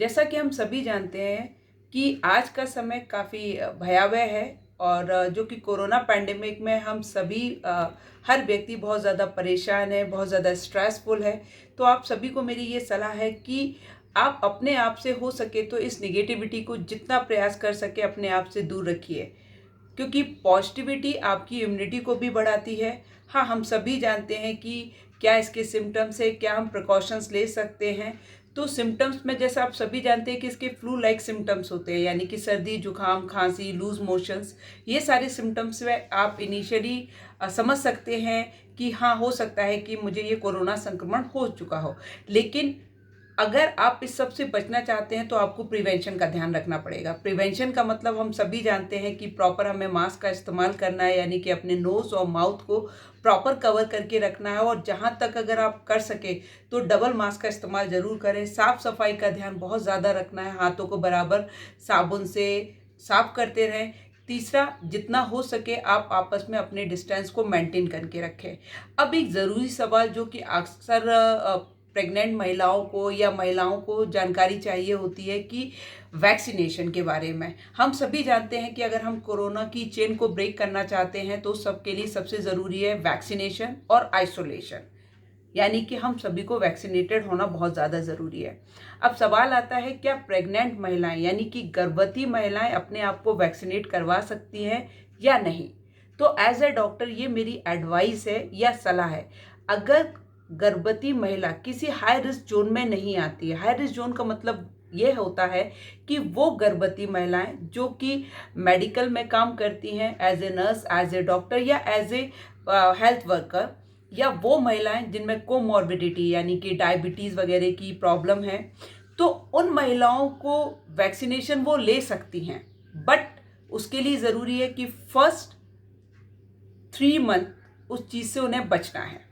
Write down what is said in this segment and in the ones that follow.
जैसा कि हम सभी जानते हैं कि आज का समय काफ़ी भयावह है और जो कि कोरोना पैंडेमिक में हम सभी हर व्यक्ति बहुत ज़्यादा परेशान है, बहुत ज़्यादा स्ट्रेसफुल है। तो आप सभी को मेरी ये सलाह है कि आप अपने आप से हो सके तो इस नेगेटिविटी को जितना प्रयास कर सके अपने आप से दूर रखिए, क्योंकि पॉजिटिविटी आपकी इम्यूनिटी को भी बढ़ाती है। हाँ, हम सभी जानते हैं कि क्या इसके सिम्टम्स है, क्या हम प्रिकॉशंस ले सकते हैं। तो सिम्टम्स में जैसा आप सभी जानते हैं कि इसके फ्लू लाइक सिम्टम्स होते हैं, यानी कि सर्दी, जुकाम, खांसी, लूज मोशंस। ये सारे सिम्टम्स में आप इनिशियली समझ सकते हैं कि हाँ, हो सकता है कि मुझे ये कोरोना संक्रमण हो चुका हो। लेकिन अगर आप इस सब से बचना चाहते हैं तो आपको प्रिवेंशन का ध्यान रखना पड़ेगा। प्रिवेंशन का मतलब हम सभी जानते हैं कि प्रॉपर हमें मास्क का इस्तेमाल करना है, यानी कि अपने नोज़ और माउथ को प्रॉपर कवर करके रखना है। और जहाँ तक अगर आप कर सके तो डबल मास्क का इस्तेमाल ज़रूर करें। साफ़ सफाई का ध्यान बहुत ज़्यादा रखना है, हाथों को बराबर साबुन से साफ करते रहें। तीसरा, जितना हो सके आप आपस में अपने डिस्टेंस को मेंटेन करके रखें। अब एक ज़रूरी सवाल जो कि अक्सर प्रेग्नेंट महिलाओं को या महिलाओं को जानकारी चाहिए होती है कि वैक्सीनेशन के बारे में। हम सभी जानते हैं कि अगर हम कोरोना की चेन को ब्रेक करना चाहते हैं तो सबके लिए सबसे ज़रूरी है वैक्सीनेशन और आइसोलेशन, यानी कि हम सभी को वैक्सीनेटेड होना बहुत ज़्यादा ज़रूरी है। अब सवाल आता है, क्या प्रेग्नेंट महिलाएं यानी कि गर्भवती महिलाएं अपने आप को वैक्सीनेट करवा सकती हैं या नहीं? तो एज ए डॉक्टर ये मेरी एडवाइस है या सलाह है। अगर गर्भवती महिला किसी हाई रिस्क जोन में नहीं आती है, हाई रिस्क जोन का मतलब ये होता है कि वो गर्भवती महिलाएं जो कि मेडिकल में काम करती हैं as a nurse, as a doctor या एज ए हेल्थ वर्कर, या वो महिलाएं जिनमें कोमॉर्बिडिटी यानी कि डायबिटीज़ वगैरह की प्रॉब्लम है, तो उन महिलाओं को वैक्सीनेशन वो ले सकती हैं। बट उसके लिए ज़रूरी है कि फर्स्ट 3 मंथ उस चीज़ से उन्हें बचना है।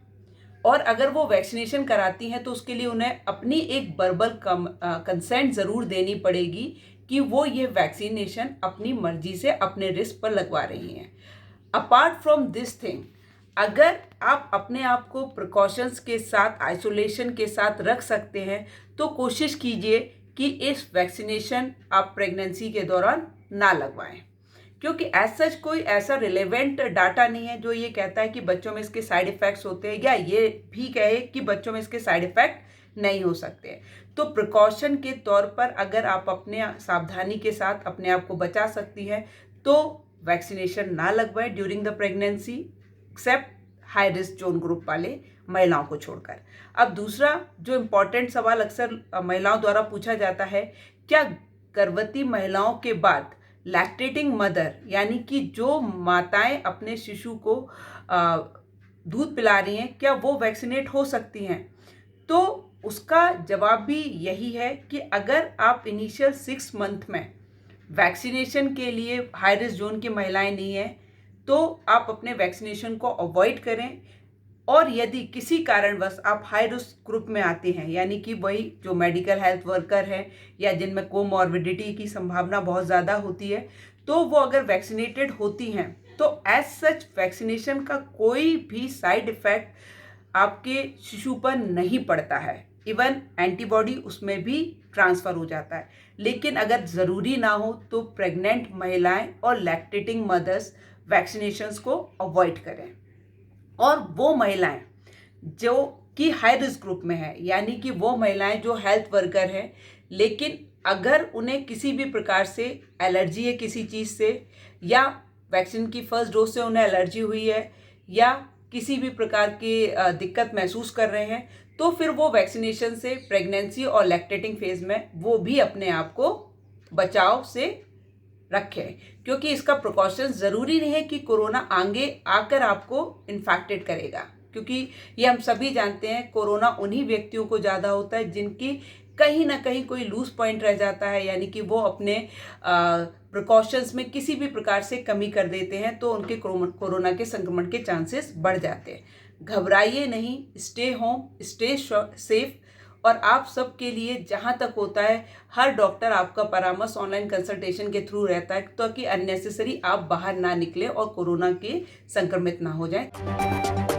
और अगर वो वैक्सीनेशन कराती हैं तो उसके लिए उन्हें अपनी एक वर्बल कंसेंट ज़रूर देनी पड़ेगी कि वो ये वैक्सीनेशन अपनी मर्जी से अपने रिस्क पर लगवा रही हैं। अपार्ट फ्रॉम दिस थिंग, अगर आप अपने आप को प्रिकॉशंस के साथ, आइसोलेशन के साथ रख सकते हैं तो कोशिश कीजिए कि इस वैक्सीनेशन आप प्रेगनेंसी के दौरान ना लगवाएं, क्योंकि एज सच कोई ऐसा रिलेवेंट डाटा नहीं है जो ये कहता है कि बच्चों में इसके साइड इफ़ेक्ट्स होते हैं, या ये भी कहे कि बच्चों में इसके साइड इफ़ेक्ट नहीं हो सकते। तो प्रिकॉशन के तौर पर अगर आप अपने सावधानी के साथ अपने आप को बचा सकती हैं तो वैक्सीनेशन ना लगवाएं during the pregnancy, except high risk zone group वाले महिलाओं को छोड़कर। अब दूसरा जो इम्पॉर्टेंट सवाल अक्सर महिलाओं द्वारा पूछा जाता है, क्या गर्भवती महिलाओं के बाद लैक्टेटिंग मदर यानी कि जो माताएं अपने शिशु को दूध पिला रही हैं, क्या वो वैक्सीनेट हो सकती हैं? तो उसका जवाब भी यही है कि अगर आप इनिशियल 6 मंथ में वैक्सीनेशन के लिए हाई रिस्क जोन की महिलाएं नहीं हैं तो आप अपने वैक्सीनेशन को अवॉइड करें। और यदि किसी कारणवश आप हाई रिस्क ग्रुप में आते हैं, यानी कि वही जो मेडिकल हेल्थ वर्कर हैं या जिनमें कोमॉर्बिडिटी की संभावना बहुत ज़्यादा होती है, तो वो अगर वैक्सीनेटेड होती हैं तो एज सच वैक्सीनेशन का कोई भी साइड इफ़ेक्ट आपके शिशु पर नहीं पड़ता है। इवन एंटीबॉडी उसमें भी ट्रांसफ़र हो जाता है। लेकिन अगर ज़रूरी ना हो तो प्रेग्नेंट महिलाएं और लैक्टेटिंग मदर्स वैक्सीनेशंस को अवॉइड करें। और वो महिलाएं जो कि हाई रिस्क ग्रुप में है, यानी कि वो महिलाएं जो हेल्थ वर्कर हैं, लेकिन अगर उन्हें किसी भी प्रकार से एलर्जी है किसी चीज़ से, या वैक्सीन की फर्स्ट डोज से उन्हें एलर्जी हुई है, या किसी भी प्रकार की दिक्कत महसूस कर रहे हैं, तो फिर वो वैक्सीनेशन से प्रेगनेंसी और लैक्टेटिंग फेज़ में वो भी अपने आप को बचाव से रखें, क्योंकि इसका प्रिकॉशन ज़रूरी नहीं है कि कोरोना आगे आकर आपको इन्फेक्टेड करेगा, क्योंकि ये हम सभी जानते हैं कोरोना उन्हीं व्यक्तियों को ज़्यादा होता है जिनकी कहीं ना कहीं कोई लूज पॉइंट रह जाता है, यानी कि वो अपने प्रिकॉशंस में किसी भी प्रकार से कमी कर देते हैं तो उनके कोरोना के संक्रमण के चांसेस बढ़ जाते हैं। घबराइए नहीं, स्टे होम, स्टे सेफ। और आप सब के लिए जहाँ तक होता है हर डॉक्टर आपका परामर्श ऑनलाइन कंसल्टेशन के थ्रू रहता है, ताकि अननेसेसरी आप बाहर ना निकले और कोरोना के संक्रमित ना हो जाएं।